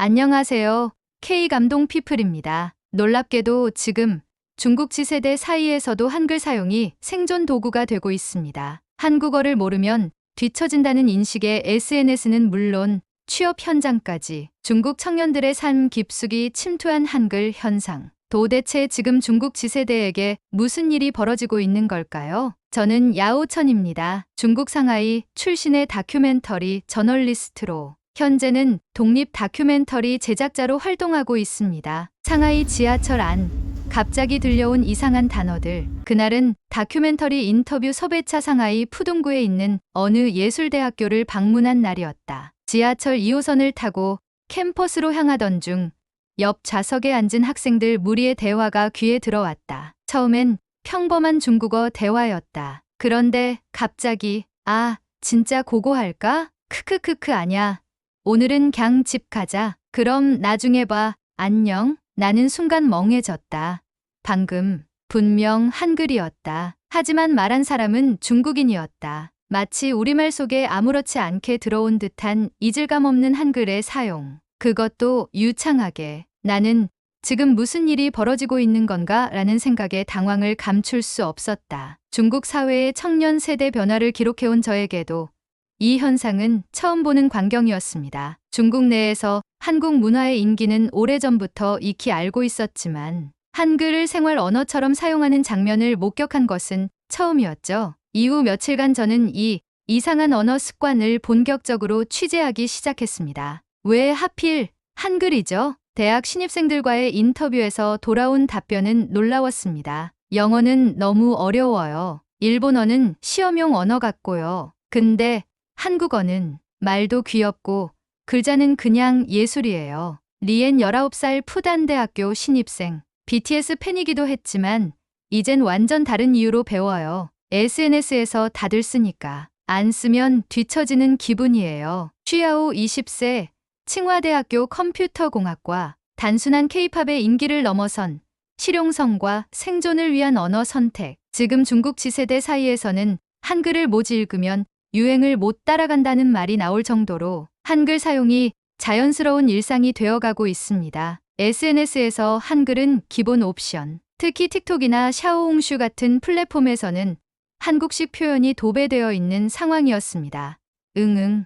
안녕하세요. K감동 피플입니다. 놀랍게도 지금 중국 지세대 사이에서도 한글 사용이 생존 도구가 되고 있습니다. 한국어를 모르면 뒤처진다는 인식의 SNS는 물론 취업 현장까지 중국 청년들의 삶 깊숙이 침투한 한글 현상. 도대체 지금 중국 지세대에게 무슨 일이 벌어지고 있는 걸까요? 저는 야오천입니다. 중국 상하이 출신의 다큐멘터리 저널리스트로 현재는 독립 다큐멘터리 제작자로 활동하고 있습니다. 상하이 지하철 안 갑자기 들려온 이상한 단어들. 그날은 다큐멘터리 인터뷰 섭외차 상하이 푸둥구에 있는 어느 예술대학교를 방문한 날이었다. 지하철 2호선을 타고 캠퍼스로 향하던 중 옆 좌석에 앉은 학생들 무리의 대화가 귀에 들어왔다. 처음엔 평범한 중국어 대화였다. 그런데 갑자기 진짜 고고할까? 크크크크 아냐. 오늘은 갱 집 가자. 그럼 나중에 봐. 안녕. 나는 순간 멍해졌다. 방금 분명 한글이었다. 하지만 말한 사람은 중국인이었다. 마치 우리말 속에 아무렇지 않게 들어온 듯한 이질감 없는 한글의 사용. 그것도 유창하게. 나는 지금 무슨 일이 벌어지고 있는 건가? 라는 생각에 당황을 감출 수 없었다. 중국 사회의 청년 세대 변화를 기록해온 저에게도 이 현상은 처음 보는 광경이었습니다. 중국 내에서 한국 문화의 인기는 오래전부터 익히 알고 있었지만 한글을 생활 언어처럼 사용하는 장면을 목격한 것은 처음이었죠. 이후 며칠간 저는 이 이상한 언어 습관을 본격적으로 취재하기 시작했습니다. 왜 하필 한글이죠? 대학 신입생들과의 인터뷰에서 돌아온 답변은 놀라웠습니다. 영어는 너무 어려워요. 일본어는 시험용 언어 같고요. 근데 한국어는 말도 귀엽고 글자는 그냥 예술이에요. 리엔 19살 푸단대학교 신입생. BTS 팬이기도 했지만 이젠 완전 다른 이유로 배워요. SNS에서 다들 쓰니까. 안 쓰면 뒤처지는 기분이에요. 취야오 20세 칭화대학교 컴퓨터공학과. 단순한 K-팝의 인기를 넘어선 실용성과 생존을 위한 언어 선택. 지금 중국 지세대 사이에서는 한글을 못 읽으면 유행을 못 따라간다는 말이 나올 정도로 한글 사용이 자연스러운 일상이 되어가고 있습니다. SNS에서 한글은 기본 옵션. 특히 틱톡이나 샤오홍슈 같은 플랫폼에서는 한국식 표현이 도배되어 있는 상황이었습니다. 응응,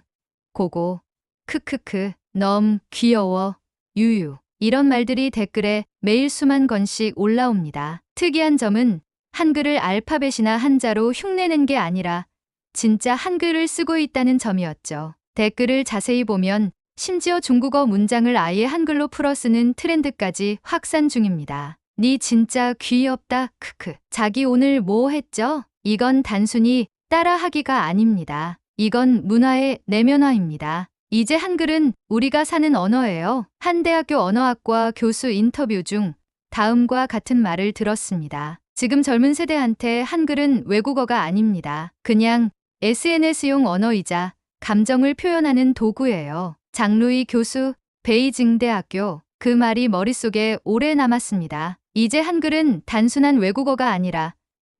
고고, 크크크, 넘, 귀여워, 유유. 이런 말들이 댓글에 매일 수만 건씩 올라옵니다. 특이한 점은 한글을 알파벳이나 한자로 흉내낸 게 아니라 진짜 한글을 쓰고 있다는 점이었죠. 댓글을 자세히 보면 심지어 중국어 문장을 아예 한글로 풀어 쓰는 트렌드까지 확산 중입니다. 니 진짜 귀엽다 크크. 자기 오늘 뭐 했죠? 이건 단순히 따라하기가 아닙니다. 이건 문화의 내면화입니다. 이제 한글은 우리가 사는 언어예요. 한 대학교 언어학과 교수 인터뷰 중 다음과 같은 말을 들었습니다. 지금 젊은 세대한테 한글은 외국어가 아닙니다. 그냥 SNS용 언어이자 감정을 표현하는 도구예요. 장루이 교수, 베이징대학교. 그 말이 머릿속에 오래 남았습니다. 이제 한글은 단순한 외국어가 아니라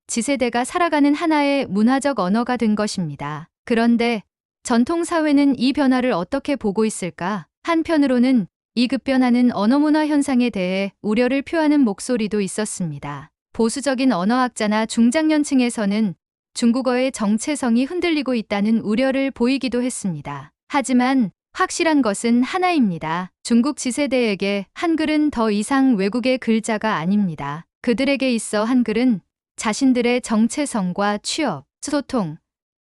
지세대가 살아가는 하나의 문화적 언어가 된 것입니다. 그런데 전통사회는 이 변화를 어떻게 보고 있을까? 한편으로는 이 급변하는 언어문화 현상에 대해 우려를 표하는 목소리도 있었습니다. 보수적인 언어학자나 중장년층에서는 중국어의 정체성이 흔들리고 있다는 우려를 보이기도 했습니다. 하지만 확실한 것은 하나입니다. 중국 지세대에게 한글은 더 이상 외국의 글자가 아닙니다. 그들에게 있어 한글은 자신들의 정체성과 취업, 소통,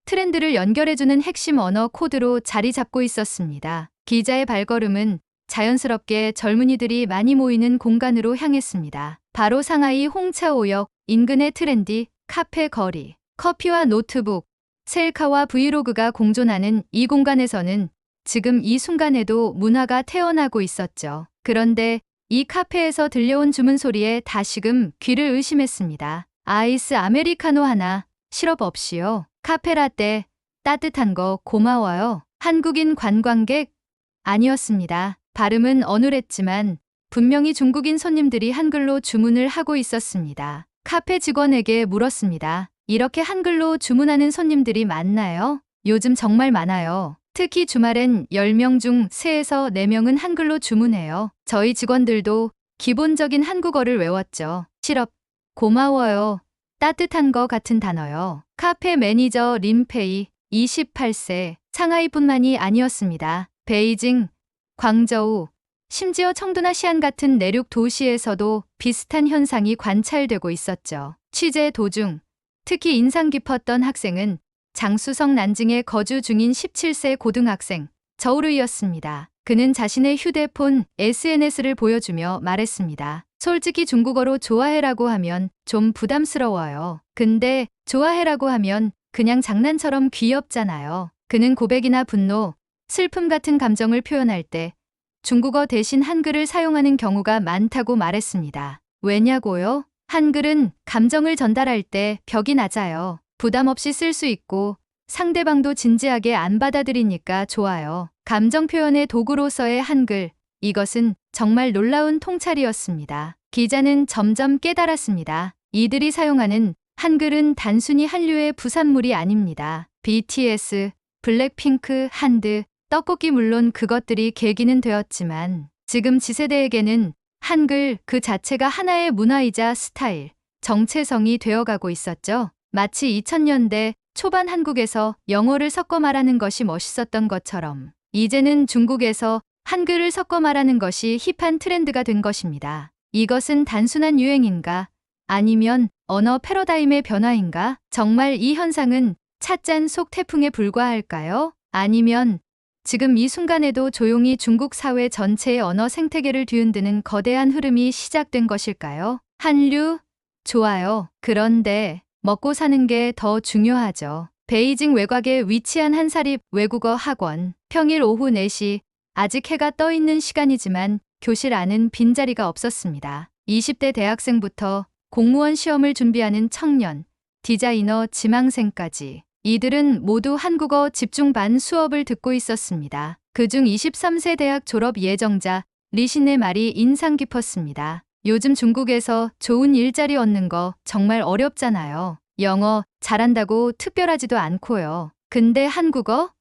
트렌드를 연결해주는 핵심 언어 코드로 자리 잡고 있었습니다. 기자의 발걸음은 자연스럽게 젊은이들이 많이 모이는 공간으로 향했습니다. 바로 상하이 홍차오역 인근의 트렌디 카페 거리. 커피와 노트북, 셀카와 브이로그가 공존하는 이 공간에서는 지금 이 순간에도 문화가 태어나고 있었죠. 그런데 이 카페에서 들려온 주문 소리에 다시금 귀를 의심했습니다. 아이스 아메리카노 하나, 시럽 없이요. 카페라떼, 따뜻한 거 고마워요. 한국인 관광객? 아니었습니다. 발음은 어눌했지만 분명히 중국인 손님들이 한글로 주문을 하고 있었습니다. 카페 직원에게 물었습니다. 이렇게 한글로 주문하는 손님들이 많나요? 요즘 정말 많아요. 특히 주말엔 10명 중 3에서 4명은 한글로 주문해요. 저희 직원들도 기본적인 한국어를 외웠죠. 실업, 고마워요, 따뜻한 거 같은 단어요. 카페 매니저 림페이 28세, 상하이뿐만이 아니었습니다. 베이징, 광저우, 심지어 청두나 시안 같은 내륙 도시에서도 비슷한 현상이 관찰되고 있었죠. 취재 도중 특히 인상 깊었던 학생은 장쑤성 난징에 거주 중인 17세 고등학생 저우르이였습니다. 그는 자신의 휴대폰 SNS를 보여주며 말했습니다. 솔직히 중국어로 좋아해라고 하면 좀 부담스러워요. 근데 좋아해라고 하면 그냥 장난처럼 귀엽잖아요. 그는 고백이나 분노, 슬픔 같은 감정을 표현할 때 중국어 대신 한글을 사용하는 경우가 많다고 말했습니다. 왜냐고요? 한글은 감정을 전달할 때 벽이 낮아요. 부담 없이 쓸 수 있고 상대방도 진지하게 안 받아들이니까 좋아요. 감정 표현의 도구로서의 한글, 이것은 정말 놀라운 통찰이었습니다. 기자는 점점 깨달았습니다. 이들이 사용하는 한글은 단순히 한류의 부산물이 아닙니다. BTS, 블랙핑크, 한드, 떡볶이 물론 그것들이 계기는 되었지만 지금 지세대에게는 한글 그 자체가 하나의 문화이자 스타일, 정체성이 되어가고 있었죠. 마치 2000년대 초반 한국에서 영어를 섞어 말하는 것이 멋있었던 것처럼 이제는 중국에서 한글을 섞어 말하는 것이 힙한 트렌드가 된 것입니다. 이것은 단순한 유행인가? 아니면 언어 패러다임의 변화인가? 정말 이 현상은 찻잔 속 태풍에 불과할까요? 아니면 지금 이 순간에도 조용히 중국 사회 전체의 언어 생태계를 뒤흔드는 거대한 흐름이 시작된 것일까요? 한류? 좋아요. 그런데 먹고 사는 게 더 중요하죠. 베이징 외곽에 위치한 한 사립 외국어 학원. 평일 오후 4시, 아직 해가 떠 있는 시간이지만 교실 안은 빈자리가 없었습니다. 20대 대학생부터 공무원 시험을 준비하는 청년, 디자이너, 지망생까지. 이들은 모두 한국어 집중반 수업을 듣고 있었습니다. 그중 23세 대학 졸업 예정자 리신의 말이 인상 깊었습니다. 요즘 중국에서 좋은 일자리 얻는 거 정말 어렵잖아요. 영어 잘한다고 특별하지도 않고요. 근데 한국어?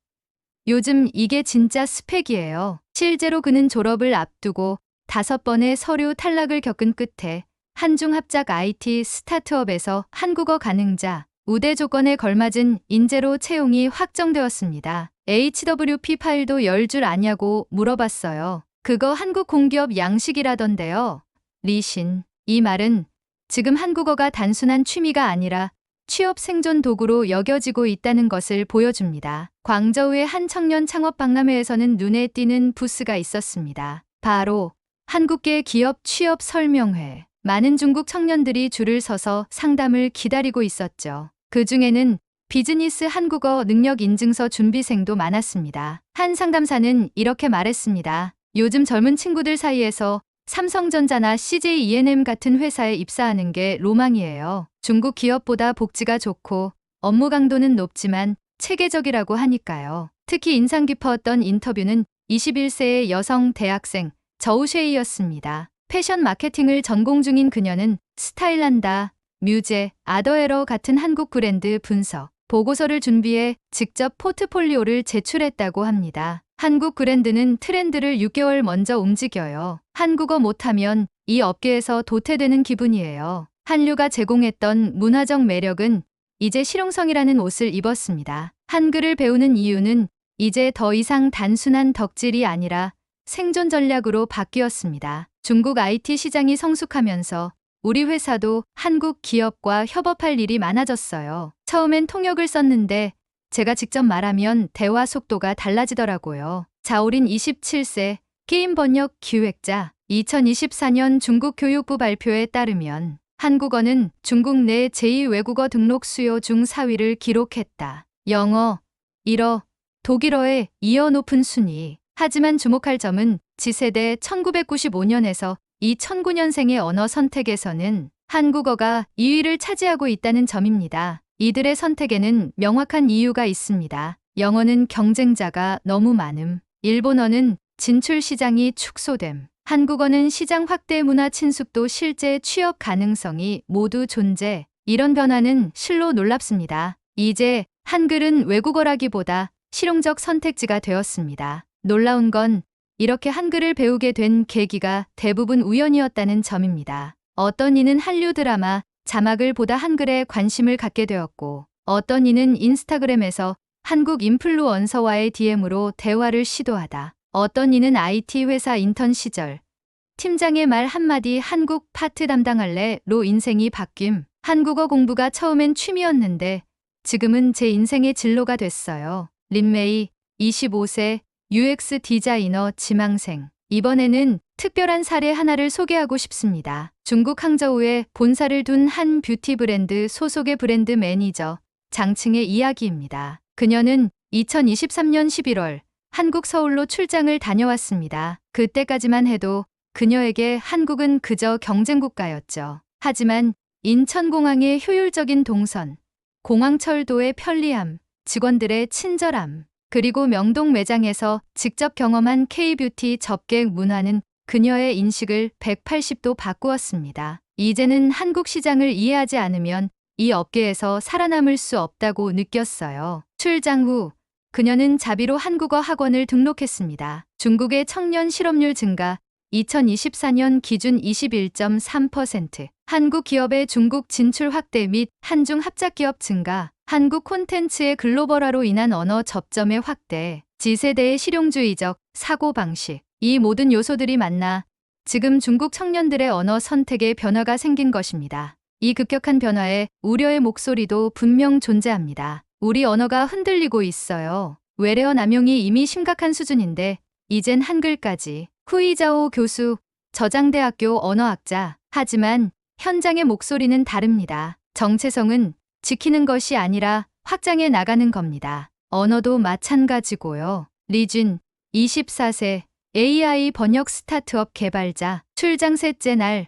요즘 이게 진짜 스펙이에요. 실제로 그는 졸업을 앞두고 5번의 서류 탈락을 겪은 끝에 한중 합작 IT 스타트업에서 한국어 가능자, 우대 조건에 걸맞은 인재로 채용이 확정되었습니다. HWP 파일도 열 줄 아냐고 물어봤어요. 그거 한국 공기업 양식이라던데요. 리신. 이 말은 지금 한국어가 단순한 취미가 아니라 취업 생존 도구로 여겨지고 있다는 것을 보여줍니다. 광저우의 한 청년 창업 박람회에서는 눈에 띄는 부스가 있었습니다. 바로 한국계 기업 취업 설명회. 많은 중국 청년들이 줄을 서서 상담을 기다리고 있었죠. 그 중에는 비즈니스 한국어 능력 인증서 준비생도 많았습니다. 한 상담사는 이렇게 말했습니다. 요즘 젊은 친구들 사이에서 삼성전자나 CJ E&M 같은 회사에 입사하는 게 로망이에요. 중국 기업보다 복지가 좋고 업무 강도는 높지만 체계적이라고 하니까요. 특히 인상 깊었던 인터뷰는 21세의 여성 대학생 저우쉐이였습니다. 패션 마케팅을 전공 중인 그녀는 스타일란다, 뮤제, 아더에러 같은 한국 브랜드 분석, 보고서를 준비해 직접 포트폴리오를 제출했다고 합니다. 한국 브랜드는 트렌드를 6개월 먼저 움직여요. 한국어 못하면 이 업계에서 도태되는 기분이에요. 한류가 제공했던 문화적 매력은 이제 실용성이라는 옷을 입었습니다. 한글을 배우는 이유는 이제 더 이상 단순한 덕질이 아니라 생존 전략으로 바뀌었습니다. 중국 IT 시장이 성숙하면서 우리 회사도 한국 기업과 협업할 일이 많아졌어요. 처음엔 통역을 썼는데 제가 직접 말하면 대화 속도가 달라지더라고요. 자오린 27세, 게임 번역 기획자. 2024년 중국 교육부 발표에 따르면 한국어는 중국 내 제2외국어 등록 수요 중 4위를 기록했다. 영어, 일어, 독일어에 이어 높은 순위. 하지만 주목할 점은 지세대 1995년에서 2009년생의 언어 선택에서는 한국어가 2위를 차지하고 있다는 점입니다. 이들의 선택에는 명확한 이유가 있습니다. 영어는 경쟁자가 너무 많음. 일본어는 진출 시장이 축소됨. 한국어는 시장 확대, 문화 친숙도, 실제 취업 가능성이 모두 존재. 이런 변화는 실로 놀랍습니다. 이제 한글은 외국어라기보다 실용적 선택지가 되었습니다. 놀라운 건 이렇게 한글을 배우게 된 계기가 대부분 우연이었다는 점입니다. 어떤 이는 한류 드라마 자막을 보다 한글에 관심을 갖게 되었고, 어떤 이는 인스타그램에서 한국 인플루언서와의 DM으로 대화를 시도하다, 어떤 이는 IT 회사 인턴 시절 팀장의 말 한마디 한국 파트 담당할래로 인생이 바뀜. 한국어 공부가 처음엔 취미였는데 지금은 제 인생의 진로가 됐어요. 린메이, 25세, UX 디자이너 지망생. 이번에는 특별한 사례 하나를 소개하고 싶습니다. 중국 항저우에 본사를 둔 한 뷰티 브랜드 소속의 브랜드 매니저 장층의 이야기입니다. 그녀는 2023년 11월 한국 서울로 출장을 다녀왔습니다. 그때까지만 해도 그녀에게 한국은 그저 경쟁 국가였죠. 하지만 인천공항의 효율적인 동선, 공항철도의 편리함, 직원들의 친절함, 그리고 명동 매장에서 직접 경험한 K-뷰티 접객 문화는 그녀의 인식을 180도 바꾸었습니다. 이제는 한국 시장을 이해하지 않으면 이 업계에서 살아남을 수 없다고 느꼈어요. 출장 후 그녀는 자비로 한국어 학원을 등록했습니다. 중국의 청년 실업률 증가, 2024년 기준 21.3%, 한국 기업의 중국 진출 확대 및 한중 합작기업 증가, 한국 콘텐츠의 글로벌화로 인한 언어 접점의 확대, Z세대의 실용주의적 사고방식, 이 모든 요소들이 만나 지금 중국 청년들의 언어 선택에 변화가 생긴 것입니다. 이 급격한 변화에 우려의 목소리도 분명 존재합니다. 우리 언어가 흔들리고 있어요. 외래어 남용이 이미 심각한 수준인데 이젠 한글까지. 후이자오 교수, 저장대학교 언어학자. 하지만 현장의 목소리는 다릅니다. 정체성은 지키는 것이 아니라 확장해 나가는 겁니다. 언어도 마찬가지고요. 리준, 24세, AI 번역 스타트업 개발자. 출장 셋째 날,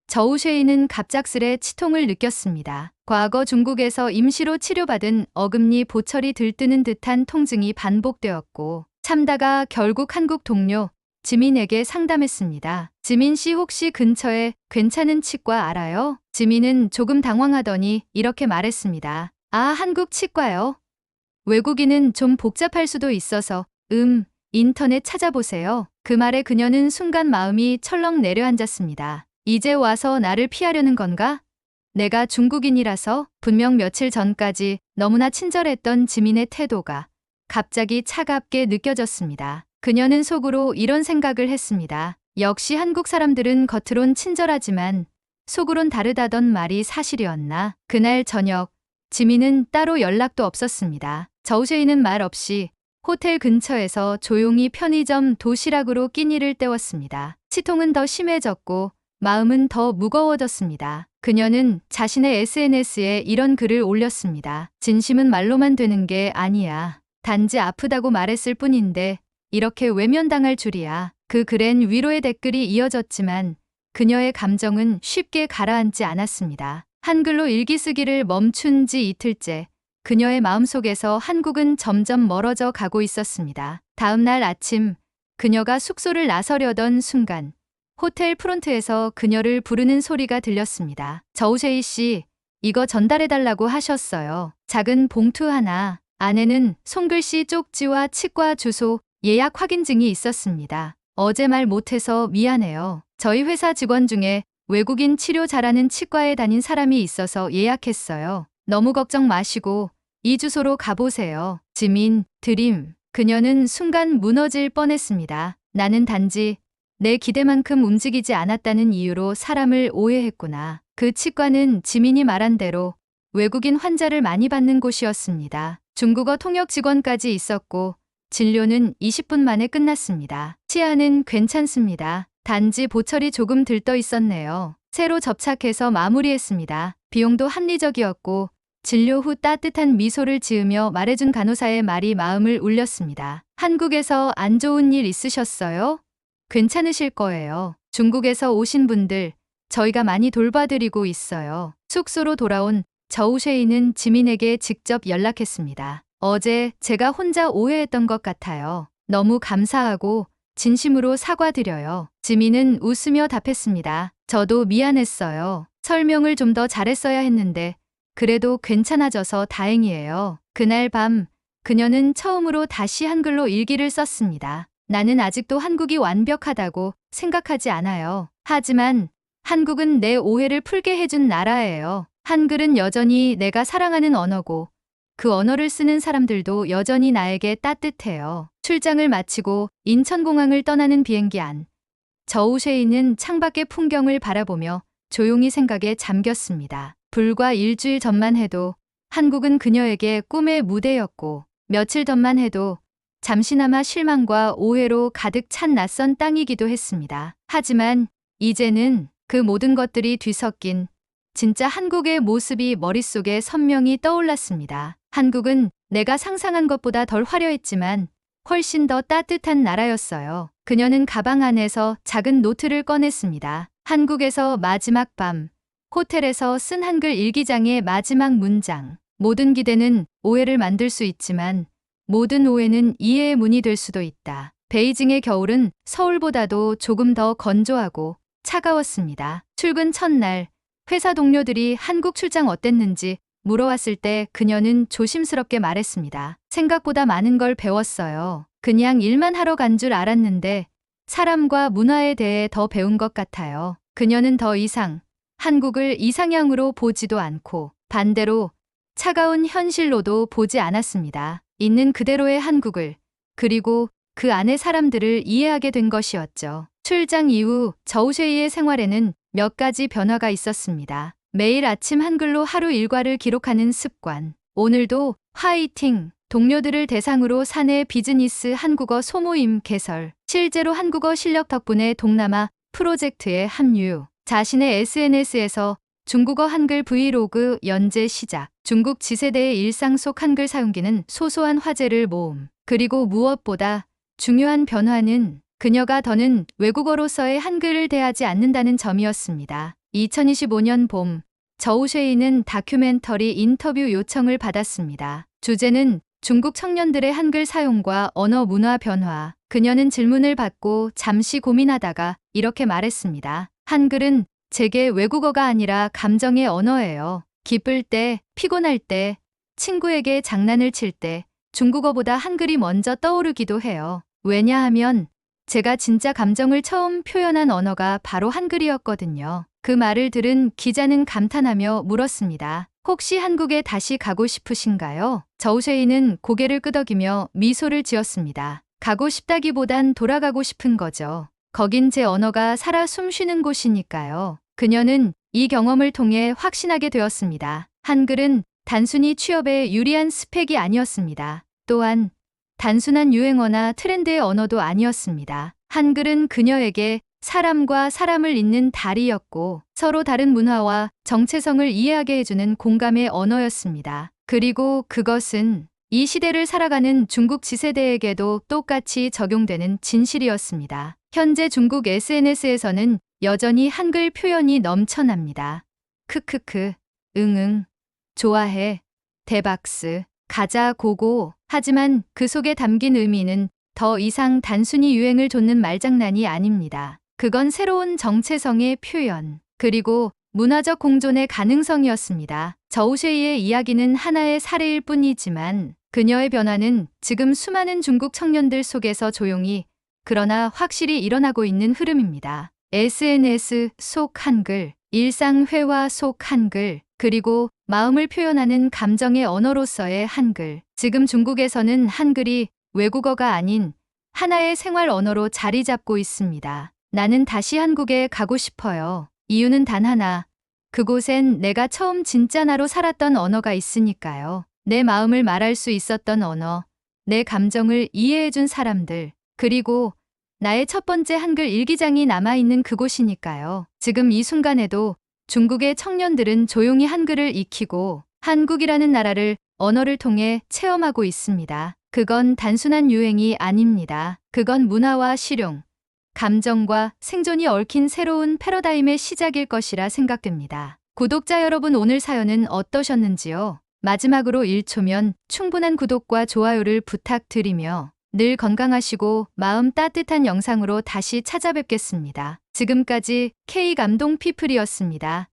저우쉐이는 갑작스레 치통을 느꼈습니다. 과거 중국에서 임시로 치료받은 어금니 보철이 들뜨는 듯한 통증이 반복되었고, 참다가 결국 한국 동료 지민에게 상담했습니다. 지민 씨 혹시 근처에 괜찮은 치과 알아요? 지민은 조금 당황하더니 이렇게 말했습니다. 아, 한국 치과요? 외국인은 좀 복잡할 수도 있어서 인터넷 찾아보세요. 그 말에 그녀는 순간 마음이 철렁 내려앉았습니다. 이제 와서 나를 피하려는 건가? 내가 중국인이라서. 분명 며칠 전까지 너무나 친절했던 지민의 태도가 갑자기 차갑게 느껴졌습니다. 그녀는 속으로 이런 생각을 했습니다. 역시 한국 사람들은 겉으론 친절하지만 속으론 다르다던 말이 사실이었나? 그날 저녁, 지민은 따로 연락도 없었습니다. 저우쉐이는 말 없이 호텔 근처에서 조용히 편의점 도시락으로 끼니를 때웠습니다. 치통은 더 심해졌고 마음은 더 무거워졌습니다. 그녀는 자신의 SNS에 이런 글을 올렸습니다. 진심은 말로만 되는 게 아니야. 단지 아프다고 말했을 뿐인데 이렇게 외면당할 줄이야. 그 글엔 위로의 댓글이 이어졌지만 그녀의 감정은 쉽게 가라앉지 않았습니다. 한글로 일기 쓰기를 멈춘 지 이틀째, 그녀의 마음속에서 한국은 점점 멀어져 가고 있었습니다. 다음 날 아침, 그녀가 숙소를 나서려던 순간 호텔 프론트에서 그녀를 부르는 소리가 들렸습니다. 저우쉐이 씨, 이거 전달해달라고 하셨어요. 작은 봉투 하나, 안에는 손글씨 쪽지와 치과 주소, 예약 확인증이 있었습니다. 어제 말 못해서 미안해요. 저희 회사 직원 중에 외국인 치료 잘하는 치과에 다닌 사람이 있어서 예약했어요. 너무 걱정 마시고 이 주소로 가보세요. 지민, 드림. 그녀는 순간 무너질 뻔했습니다. 나는 단지 내 기대만큼 움직이지 않았다는 이유로 사람을 오해했구나. 그 치과는 지민이 말한 대로 외국인 환자를 많이 받는 곳이었습니다. 중국어 통역 직원까지 있었고 진료는 20분 만에 끝났습니다. 치아는 괜찮습니다. 단지 보철이 조금 들떠 있었네요. 새로 접착해서 마무리했습니다. 비용도 합리적이었고 진료 후 따뜻한 미소를 지으며 말해준 간호사의 말이 마음을 울렸습니다. 한국에서 안 좋은 일 있으셨어요? 괜찮으실 거예요. 중국에서 오신 분들 저희가 많이 돌봐드리고 있어요. 숙소로 돌아온 저우쉐이는 지민에게 직접 연락했습니다. 어제 제가 혼자 오해했던 것 같아요. 너무 감사하고 진심으로 사과드려요. 지민은 웃으며 답했습니다. 저도 미안했어요. 설명을 좀 더 잘했어야 했는데 그래도 괜찮아져서 다행이에요. 그날 밤 그녀는 처음으로 다시 한글로 일기를 썼습니다. 나는 아직도 한국이 완벽하다고 생각하지 않아요. 하지만 한국은 내 오해를 풀게 해준 나라예요. 한글은 여전히 내가 사랑하는 언어고 그 언어를 쓰는 사람들도 여전히 나에게 따뜻해요. 출장을 마치고 인천공항을 떠나는 비행기 안. 저우쉐이는 창밖의 풍경을 바라보며 조용히 생각에 잠겼습니다. 불과 일주일 전만 해도 한국은 그녀에게 꿈의 무대였고 며칠 전만 해도 잠시나마 실망과 오해로 가득 찬 낯선 땅이기도 했습니다. 하지만 이제는 그 모든 것들이 뒤섞인 진짜 한국의 모습이 머릿속에 선명히 떠올랐습니다. 한국은 내가 상상한 것보다 덜 화려했지만 훨씬 더 따뜻한 나라였어요. 그녀는 가방 안에서 작은 노트를 꺼냈습니다. 한국에서 마지막 밤, 호텔에서 쓴 한글 일기장의 마지막 문장. 모든 기대는 오해를 만들 수 있지만 모든 오해는 이해의 문이 될 수도 있다. 베이징의 겨울은 서울보다도 조금 더 건조하고 차가웠습니다. 출근 첫날 회사 동료들이 한국 출장 어땠는지 물어왔을 때 그녀는 조심스럽게 말했습니다. 생각보다 많은 걸 배웠어요. 그냥 일만 하러 간 줄 알았는데 사람과 문화에 대해 더 배운 것 같아요. 그녀는 더 이상 한국을 이상향으로 보지도 않고 반대로 차가운 현실로도 보지 않았습니다. 있는 그대로의 한국을 그리고 그 안의 사람들을 이해하게 된 것이었죠. 출장 이후 저우쉐이의 생활에는 몇 가지 변화가 있었습니다. 매일 아침 한글로 하루 일과를 기록하는 습관. 오늘도 화이팅! 동료들을 대상으로 사내 비즈니스 한국어 소모임 개설. 실제로 한국어 실력 덕분에 동남아 프로젝트에 합류. 자신의 SNS에서 중국어 한글 브이로그 연재 시작. 중국 지세대의 일상 속 한글 사용기는 소소한 화제를 모음. 그리고 무엇보다 중요한 변화는 그녀가 더는 외국어로서의 한글을 대하지 않는다는 점이었습니다. 2025년 봄, 저우쉐이는 다큐멘터리 인터뷰 요청을 받았습니다. 주제는 중국 청년들의 한글 사용과 언어 문화 변화. 그녀는 질문을 받고 잠시 고민하다가 이렇게 말했습니다. 한글은 제게 외국어가 아니라 감정의 언어예요. 기쁠 때, 피곤할 때, 친구에게 장난을 칠 때 중국어보다 한글이 먼저 떠오르기도 해요. 왜냐하면 제가 진짜 감정을 처음 표현한 언어가 바로 한글이었거든요. 그 말을 들은 기자는 감탄하며 물었습니다. 혹시 한국에 다시 가고 싶으신가요? 저우쉐이는 고개를 끄덕이며 미소를 지었습니다. 가고 싶다기보단 돌아가고 싶은 거죠. 거긴 제 언어가 살아 숨쉬는 곳이니까요. 그녀는 이 경험을 통해 확신하게 되었습니다. 한글은 단순히 취업에 유리한 스펙이 아니었습니다. 또한 단순한 유행어나 트렌드의 언어도 아니었습니다. 한글은 그녀에게 사람과 사람을 잇는 다리였고 서로 다른 문화와 정체성을 이해하게 해주는 공감의 언어였습니다. 그리고 그것은 이 시대를 살아가는 중국 지세대에게도 똑같이 적용되는 진실이었습니다. 현재 중국 SNS에서는 여전히 한글 표현이 넘쳐납니다. 크크크, 응응, 좋아해, 대박스, 가자 고고. 하지만 그 속에 담긴 의미는 더 이상 단순히 유행을 돋는 말장난이 아닙니다. 그건 새로운 정체성의 표현, 그리고 문화적 공존의 가능성이었습니다. 저우쉐이의 이야기는 하나의 사례일 뿐이지만 그녀의 변화는 지금 수많은 중국 청년들 속에서 조용히 그러나 확실히 일어나고 있는 흐름입니다. SNS 속 한글, 일상 회화 속 한글, 그리고 마음을 표현하는 감정의 언어로서의 한글. 지금 중국에서는 한글이 외국어가 아닌 하나의 생활 언어로 자리 잡고 있습니다. 나는 다시 한국에 가고 싶어요. 이유는 단 하나. 그곳엔 내가 처음 진짜 나로 살았던 언어가 있으니까요. 내 마음을 말할 수 있었던 언어, 내 감정을 이해해준 사람들, 그리고 나의 첫 번째 한글 일기장이 남아있는 그곳이니까요. 지금 이 순간에도 중국의 청년들은 조용히 한글을 익히고 한국이라는 나라를 언어를 통해 체험하고 있습니다. 그건 단순한 유행이 아닙니다. 그건 문화와 실용, 감정과 생존이 얽힌 새로운 패러다임의 시작일 것이라 생각됩니다. 구독자 여러분, 오늘 사연은 어떠셨는지요? 마지막으로 1초면 충분한 구독과 좋아요를 부탁드리며 늘 건강하시고 마음 따뜻한 영상으로 다시 찾아뵙겠습니다. 지금까지 K감동 피플이었습니다.